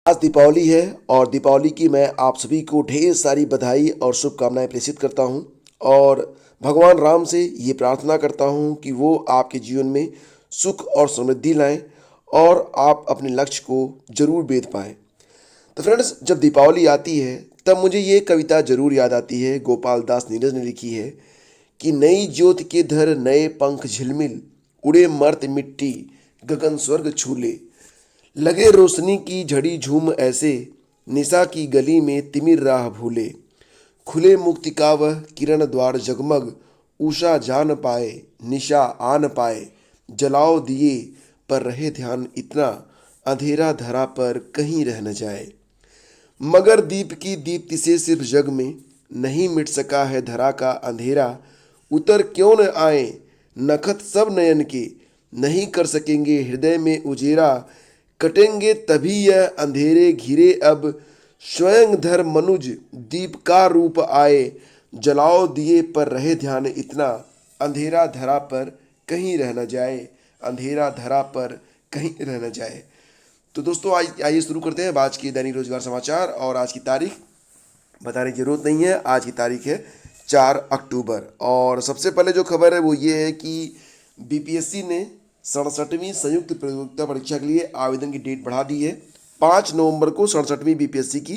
आज दीपावली है और दीपावली की मैं आप सभी को ढेर सारी बधाई और शुभकामनाएं प्रेषित करता हूं और भगवान राम से ये प्रार्थना करता हूं कि वो आपके जीवन में सुख और समृद्धि लाएं और आप अपने लक्ष्य को जरूर भेद पाएं। तो फ्रेंड्स, जब दीपावली आती है तब मुझे ये कविता जरूर याद आती है। गोपाल दास नीरज ने लिखी है कि नई ज्योति के धर नए पंख झिलमिल, उड़े मर्त मिट्टी गगन स्वर्ग छूले, लगे रोशनी की झड़ी झूम ऐसे, निशा की गली में तिमिर राह भूले, खुले मुक्ति का वह किरण द्वार जगमग, उषा जान पाए निशा आन पाए, जलाओ दिए पर रहे ध्यान इतना, अंधेरा धरा पर कहीं रह न जाए। मगर दीप की दीप्ति से सिर्फ जग में नहीं मिट सका है धरा का अंधेरा, उतर क्यों न आए नखत सब नयन के, नहीं कर सकेंगे हृदय में उजेरा, कटेंगे तभी यह अंधेरे घिरे अब, स्वयं धर मनुज दीप का रूप आए, जलाओ दिए पर रहे ध्यान इतना, अंधेरा धरा पर कहीं रह न जाए, अंधेरा धरा पर कहीं रह न जाए। तो दोस्तों, आइए शुरू करते हैं आज की दैनिक रोजगार समाचार। और आज की तारीख बताने की जरूरत नहीं है, आज की तारीख है 4 अक्टूबर। और सबसे पहले जो खबर है वो ये है कि बीपीएससी ने 67वीं संयुक्त प्रतियोगिता परीक्षा के लिए आवेदन की डेट बढ़ा दी है। 5 नवंबर को 67वीं बीपीएससी की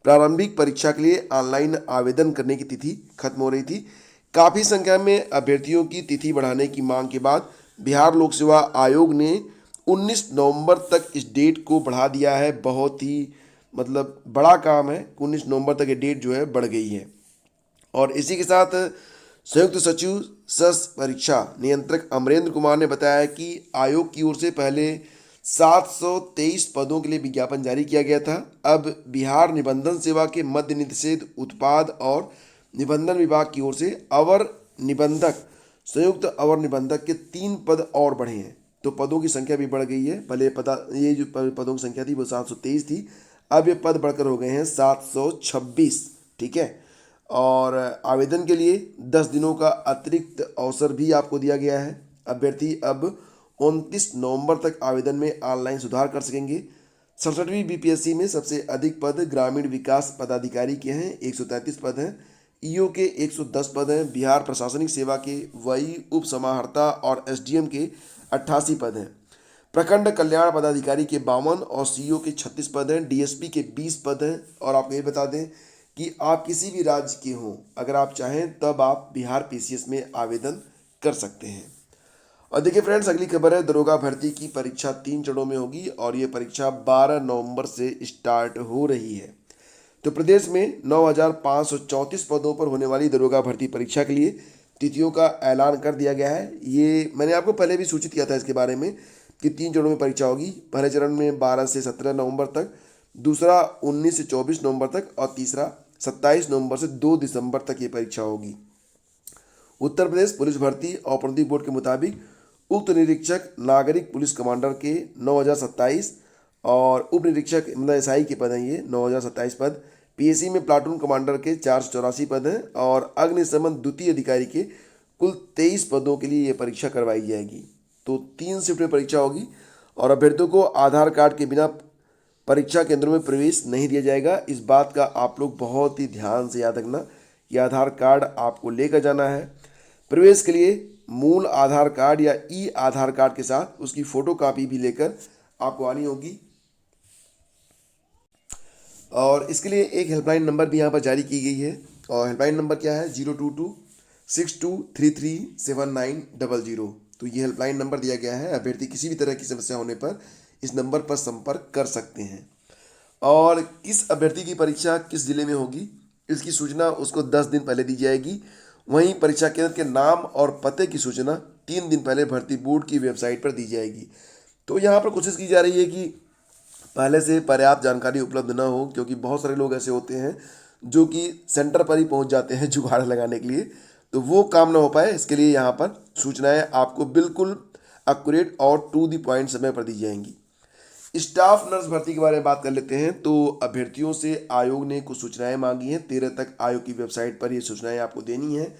प्रारंभिक परीक्षा के लिए ऑनलाइन आवेदन करने की तिथि खत्म हो रही थी। काफ़ी संख्या में अभ्यर्थियों की तिथि बढ़ाने की मांग के बाद बिहार लोक सेवा आयोग ने 19 नवंबर तक इस डेट को बढ़ा दिया है। बहुत ही बड़ा काम है। 19 नवंबर तक ये डेट जो है बढ़ गई है। और इसी के साथ संयुक्त सचिव सस परीक्षा नियंत्रक अमरेंद्र कुमार ने बताया कि आयोग की ओर से पहले 723 पदों के लिए विज्ञापन जारी किया गया था। अब बिहार निबंधन सेवा के मध्य निषेध उत्पाद और निबंधन विभाग की ओर से अवर निबंधक, संयुक्त अवर निबंधक के 3 पद और बढ़े हैं। तो पदों की संख्या भी बढ़ गई है। पहले ये जो पदों की संख्या थी वो 723 थी, अब ये पद बढ़कर हो गए हैं 726। ठीक है। और आवेदन के लिए 10 दिनों का अतिरिक्त अवसर भी आपको दिया गया है। अभ्यर्थी अब 29 नवंबर तक आवेदन में ऑनलाइन सुधार कर सकेंगे। 67वीं बीपीएससी में सबसे अधिक पद ग्रामीण विकास पदाधिकारी के हैं, 133 पद हैं। ईओ के 110 पद हैं। बिहार प्रशासनिक सेवा के वही उप समाहर्ता और एसडीएम के 88 पद हैं। प्रखंड कल्याण पदाधिकारी के 52 और सीईओ के 36 पद हैं। डीएसपी के 20 पद हैं। और आपको ये बता दें कि आप किसी भी राज्य के हों, अगर आप चाहें तब आप बिहार पीसीएस में आवेदन कर सकते हैं। और देखिए फ्रेंड्स, अगली खबर है दरोगा भर्ती की परीक्षा 3 चरणों में होगी और ये परीक्षा 12 नवंबर से स्टार्ट हो रही है। तो प्रदेश में 9,534 पदों पर होने वाली दरोगा भर्ती परीक्षा के लिए तिथियों का ऐलान कर दिया गया है। ये मैंने आपको पहले भी सूचित किया था इसके बारे में कि 3 चरणों में परीक्षा होगी। पहले चरण में 12 से 17 नवंबर तक, दूसरा 19 से 24 नवंबर तक और तीसरा 27 नवंबर से 2 दिसंबर तक ये परीक्षा होगी। उत्तर प्रदेश पुलिस भर्ती और प्रोन्नति बोर्ड के मुताबिक उक्त निरीक्षक नागरिक पुलिस कमांडर के 9,027 और उप निरीक्षक एसआई के पद हैं, ये 9,027 पद। पीएससी में प्लाटून कमांडर के 484 पद हैं और अग्निशमन द्वितीय अधिकारी के कुल 23 पदों के लिए ये परीक्षा करवाई जाएगी। तो 3 शिफ्ट में परीक्षा होगी और अभ्यर्थियों को आधार कार्ड के बिना परीक्षा केंद्रों में प्रवेश नहीं दिया जाएगा। इस बात का आप लोग बहुत ही ध्यान से याद रखना कि आधार कार्ड आपको लेकर जाना है। प्रवेश के लिए मूल आधार कार्ड या ई आधार कार्ड के साथ उसकी फोटो कॉपी भी लेकर आपको आनी होगी। और इसके लिए एक हेल्पलाइन नंबर भी यहाँ पर जारी की गई है और हेल्पलाइन नंबर क्या है 02262337900। तो ये हेल्पलाइन नंबर दिया गया है। अभ्यर्थी किसी भी तरह की समस्या होने पर इस नंबर पर संपर्क कर सकते हैं। और किस अभ्यर्थी की परीक्षा किस जिले में होगी इसकी सूचना उसको 10 दिन पहले दी जाएगी। वहीं परीक्षा केंद्र के नाम और पते की सूचना 3 दिन पहले भर्ती बोर्ड की वेबसाइट पर दी जाएगी। तो यहाँ पर कोशिश की जा रही है कि पहले से पर्याप्त जानकारी उपलब्ध न हो, क्योंकि बहुत सारे लोग ऐसे होते हैं जो कि सेंटर पर ही पहुंच जाते हैं जुगाड़ लगाने के लिए, तो वो काम ना हो पाए इसके लिए यहाँ पर सूचनाएं आपको बिल्कुल एक्यूरेट और टू द पॉइंट समय पर दी जाएंगी। स्टाफ नर्स भर्ती के बारे में बात कर लेते हैं। तो अभ्यर्थियों से आयोग ने कुछ सूचनाएं मांगी हैं। 13 तक आयोग की वेबसाइट पर ये सूचनाएं आपको देनी है।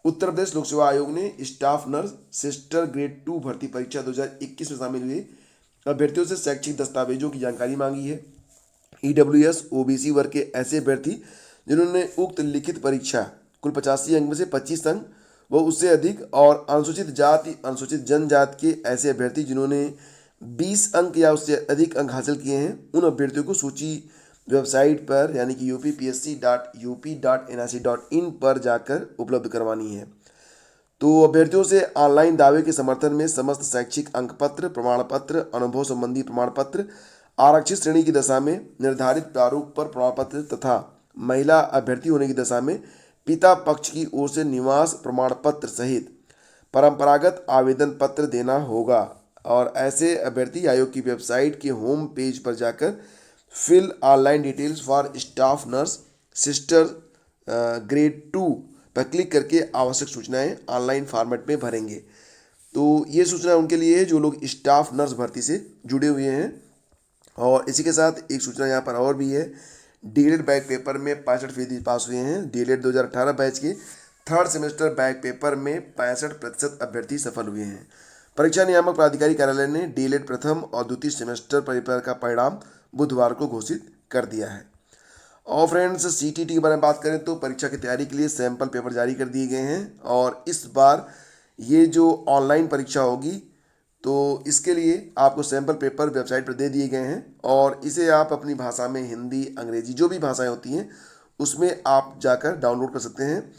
उत्तर प्रदेश लोक सेवा आयोग ने स्टाफ नर्स सिस्टर ग्रेड 2 भर्ती परीक्षा 2021 में शामिल हुए अभ्यर्थियों से शैक्षिक दस्तावेजों की जानकारी मांगी है। ईडब्ल्यूएस ओबीसी वर्ग के ऐसे अभ्यर्थी जिन्होंने उक्त लिखित परीक्षा कुल 85 अंक में से 25 अंक व उससे अधिक, और अनुसूचित जाति अनुसूचित जनजाति के ऐसे अभ्यर्थी जिन्होंने 20 अंक या उससे अधिक अंक हासिल किए हैं, उन अभ्यर्थियों को सूची वेबसाइट पर यानी कि upsc.up.nic.in पर जाकर उपलब्ध करवानी है। तो अभ्यर्थियों से ऑनलाइन दावे के समर्थन में समस्त शैक्षिक अंक पत्र, प्रमाण पत्र, अनुभव संबंधी प्रमाण पत्र, आरक्षित श्रेणी की दशा में निर्धारित प्रारूप पर प्रमाण पत्र तथा महिला अभ्यर्थी होने की दशा में पिता पक्ष की ओर से निवास प्रमाण पत्र सहित परंपरागत आवेदन पत्र देना होगा। और ऐसे अभ्यर्थी आयोग की वेबसाइट के होम पेज पर जाकर fill online details for staff nurse sister grade 2 पर क्लिक करके आवश्यक सूचनाएं ऑनलाइन फॉर्मेट में भरेंगे। तो ये सूचना उनके लिए है जो लोग स्टाफ नर्स भर्ती से जुड़े हुए हैं। और इसी के साथ एक सूचना यहाँ पर और भी है, डीएलएड बैक पेपर में 65% पास हुए हैं। डीएलएड 2018 बैच के थर्ड सेमेस्टर बैक पेपर में 65% अभ्यर्थी सफल हुए हैं। परीक्षा नियामक प्राधिकारी कार्यालय ने डीएलएड प्रथम और द्वितीय सेमेस्टर पेपर का परिणाम बुधवार को घोषित कर दिया है। और फ्रेंड्स, सीटीटी के बारे में बात करें तो परीक्षा की तैयारी के लिए सैंपल पेपर जारी कर दिए गए हैं। और इस बार ये जो ऑनलाइन परीक्षा होगी तो इसके लिए आपको सैंपल पेपर वेबसाइट पर दे दिए गए हैं, और इसे आप अपनी भाषा में हिंदी, अंग्रेजी, जो भी भाषाएं होती हैं उसमें आप जाकर डाउनलोड कर सकते हैं।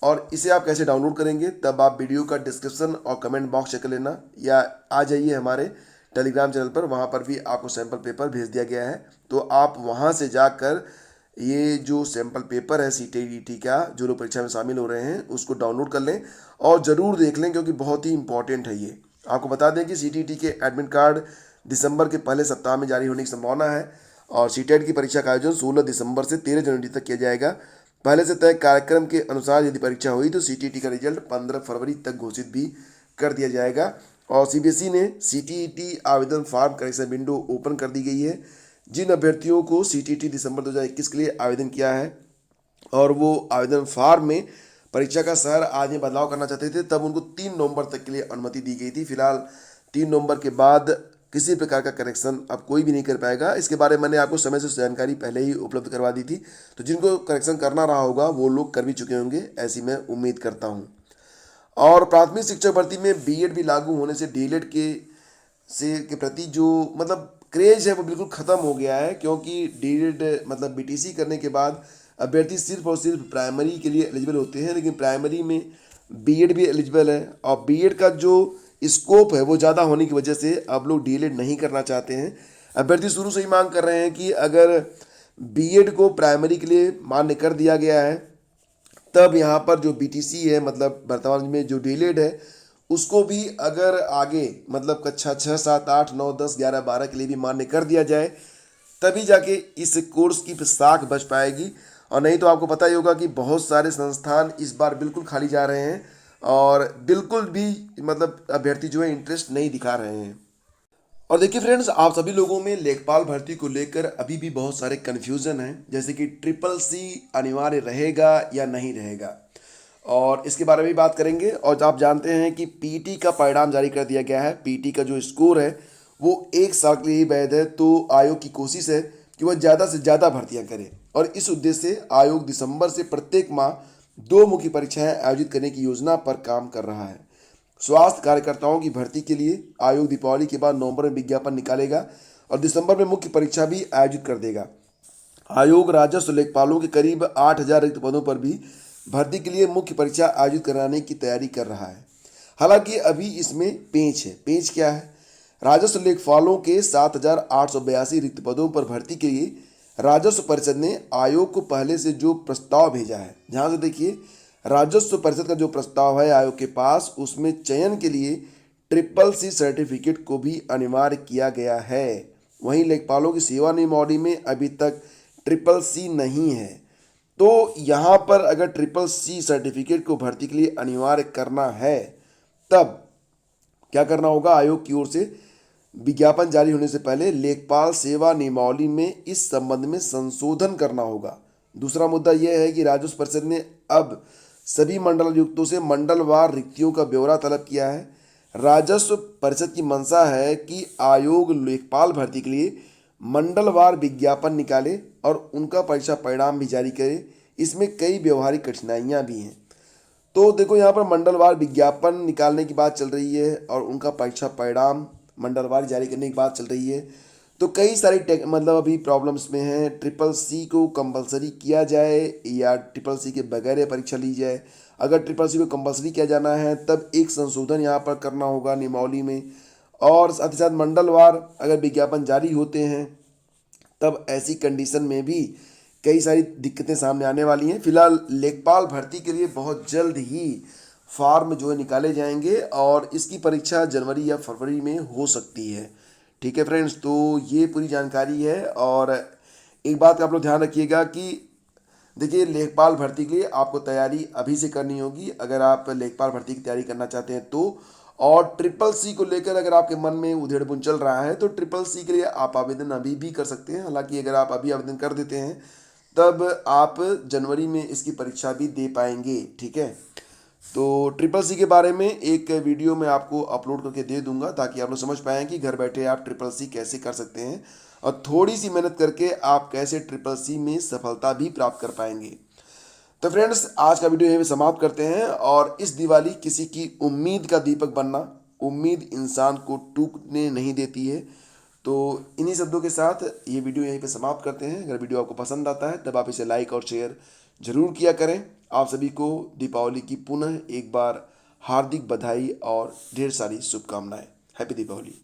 और इसे आप कैसे डाउनलोड करेंगे, तब आप वीडियो का डिस्क्रिप्शन और कमेंट बॉक्स चेक कर लेना, या आ जाइए हमारे टेलीग्राम चैनल पर, वहाँ पर भी आपको सैंपल पेपर भेज दिया गया है। तो आप वहाँ से जाकर ये जो सैंपल पेपर है सीटीटी का, जो लोग परीक्षा में शामिल हो रहे हैं उसको डाउनलोड कर लें और ज़रूर देख लें, क्योंकि बहुत ही इंपॉर्टेंट है ये। आपको बता दें कि सीटीटी के एडमिट कार्ड दिसंबर के पहले सप्ताह में जारी होने की संभावना है, और सीटेट की परीक्षा का आयोजन 16 दिसंबर से 13 जनवरी तक किया जाएगा। पहले से तय कार्यक्रम के अनुसार यदि परीक्षा हुई तो सीटीटी का रिजल्ट 15 फरवरी तक घोषित भी कर दिया जाएगा। और सीबीएसई ने सीटीटी आवेदन फॉर्म करेक्शन विंडो ओपन कर दी गई है। जिन अभ्यर्थियों को सीटीटी दिसंबर 2021 के लिए आवेदन किया है और वो आवेदन फॉर्म में परीक्षा का शहर आदि बदलाव करना चाहते थे, तब उनको 3 नवंबर तक के लिए अनुमति दी गई थी। फिलहाल 3 नवंबर के बाद किसी प्रकार का करेक्शन अब कोई भी नहीं कर पाएगा। इसके बारे में मैंने आपको समय से जानकारी पहले ही उपलब्ध करवा दी थी, तो जिनको करेक्शन करना रहा होगा वो लोग कर भी चुके होंगे, ऐसी मैं उम्मीद करता हूँ। और प्राथमिक शिक्षक भर्ती में बीएड भी लागू होने से डीएलएड के प्रति जो मतलब क्रेज है वो बिल्कुल ख़त्म हो गया है, क्योंकि डीएलएड मतलब बीटीसी करने के बाद अभ्यर्थी सिर्फ और सिर्फ प्राइमरी के लिए एलिजिबल होते हैं, लेकिन प्राइमरी में बीएड भी एलिजिबल है। और बीएड का जो स्कोप है वो ज़्यादा होने की वजह से अब लोग डीएलएड नहीं करना चाहते हैं। अभ्यर्थी शुरू से ही मांग कर रहे हैं कि अगर बीएड को प्राइमरी के लिए मान्य कर दिया गया है, तब यहाँ पर जो बीटीसी है मतलब वर्तमान में जो डीएलएड है उसको भी अगर आगे मतलब कक्षा 6, 7, 8, 9, 10, 11, 12 के लिए भी मान्य कर दिया जाए, तभी जाके इस कोर्स की साख बच पाएगी। और नहीं तो आपको पता ही होगा कि बहुत सारे संस्थान इस बार बिल्कुल खाली जा रहे हैं और बिल्कुल भी मतलब अभ्यर्थी जो है इंटरेस्ट नहीं दिखा रहे हैं। और देखिए फ्रेंड्स, आप सभी लोगों में लेखपाल भर्ती को लेकर अभी भी बहुत सारे कन्फ्यूज़न हैं, जैसे कि CCC अनिवार्य रहेगा या नहीं रहेगा, और इसके बारे में भी बात करेंगे। और आप जानते हैं कि पीटी का परिणाम जारी कर दिया गया है। पीटी का जो स्कोर है वो 1 साल के लिए ही वैध है, तो आयोग की कोशिश है कि वह ज़्यादा से ज़्यादा भर्तियां करे, और इस उद्देश्य से आयोग दिसंबर से प्रत्येक माह 2 मुख्य परीक्षाएं आयोजित करने की योजना पर काम कर रहा है। स्वास्थ्य कार्यकर्ताओं की भर्ती के लिए आयोग दीपावली के बाद नवंबर में विज्ञापन निकालेगा और दिसंबर में मुख्य परीक्षा भी आयोजित कर देगा। आयोग राजस्व लेखपालों के करीब 8,000 रिक्त पदों पर भी भर्ती के लिए मुख्य परीक्षा आयोजित कराने की तैयारी कर रहा है। हालांकि अभी इसमें पेंच है। पेंच क्या है? राजस्व लेखपालों के 7,882 रिक्त पदों पर भर्ती के लिए राजस्व परिषद ने आयोग को पहले से जो प्रस्ताव भेजा है, जहाँ से देखिए राजस्व परिषद का जो प्रस्ताव है आयोग के पास, उसमें चयन के लिए CCC सर्टिफिकेट को भी अनिवार्य किया गया है। वहीं लेखपालों की सेवा नियमावली में अभी तक CCC नहीं है। तो यहाँ पर अगर CCC सर्टिफिकेट को भर्ती के लिए अनिवार्य करना है, तब क्या करना होगा? आयोग की ओर से विज्ञापन जारी होने से पहले लेखपाल सेवा नियमावली में इस संबंध में संशोधन करना होगा। दूसरा मुद्दा यह है कि राजस्व परिषद ने अब सभी मंडलायुक्तों से मंडलवार रिक्तियों का ब्यौरा तलब किया है। राजस्व परिषद की मंशा है कि आयोग लेखपाल भर्ती के लिए मंडलवार विज्ञापन निकाले और उनका परीक्षा परिणाम भी जारी करे। इसमें कई व्यवहारिक कठिनाइयाँ भी हैं। तो देखो यहाँ पर मंडलवार विज्ञापन निकालने की बात चल रही है और उनका परीक्षा परिणाम मंडलवार जारी करने की बात चल रही है। तो कई सारी मतलब अभी प्रॉब्लम्स में है। ट्रिपल सी को कंपलसरी किया जाए या ट्रिपल सी के बगैर परीक्षा ली जाए। अगर ट्रिपल सी को कंपलसरी किया जाना है तब एक संशोधन यहाँ पर करना होगा नियमावली में, और साथ ही साथ मंडलवार अगर विज्ञापन जारी होते हैं तब ऐसी कंडीशन में भी कई सारी दिक्कतें सामने आने वाली हैं। फिलहाल लेखपाल भर्ती के लिए बहुत जल्द ही फॉर्म जो है निकाले जाएंगे और इसकी परीक्षा जनवरी या फरवरी में हो सकती है। ठीक है फ्रेंड्स, तो ये पूरी जानकारी है। और एक बात का आप लोग ध्यान रखिएगा कि देखिए, लेखपाल भर्ती के लिए आपको तैयारी अभी से करनी होगी अगर आप लेखपाल भर्ती की तैयारी करना चाहते हैं तो। और ट्रिपल सी को लेकर अगर आपके मन में उधेड़ बुन चल रहा है तो ट्रिपल सी के लिए आप आवेदन अभी भी कर सकते हैं। हालांकि अगर आप अभी आवेदन कर देते हैं तब आप जनवरी में इसकी परीक्षा भी दे पाएंगे। ठीक है, तो ट्रिपल सी के बारे में एक वीडियो मैं आपको अपलोड करके दे दूंगा ताकि आप लोग समझ पाएँ कि घर बैठे आप ट्रिपल सी कैसे कर सकते हैं और थोड़ी सी मेहनत करके आप कैसे ट्रिपल सी में सफलता भी प्राप्त कर पाएंगे। तो फ्रेंड्स, आज का वीडियो यहीं पे समाप्त करते हैं। और इस दिवाली किसी की उम्मीद का दीपक बनना, उम्मीद इंसान को टूटने नहीं देती है। तो इन्हीं शब्दों के साथ ये वीडियो यहीं पे समाप्त करते हैं। अगर वीडियो आपको पसंद आता है तब आप इसे लाइक और शेयर जरूर किया करें। आप सभी को दीपावली की पुनः एक बार हार्दिक बधाई और ढेर सारी शुभकामनाएं। हैप्पी दीपावली।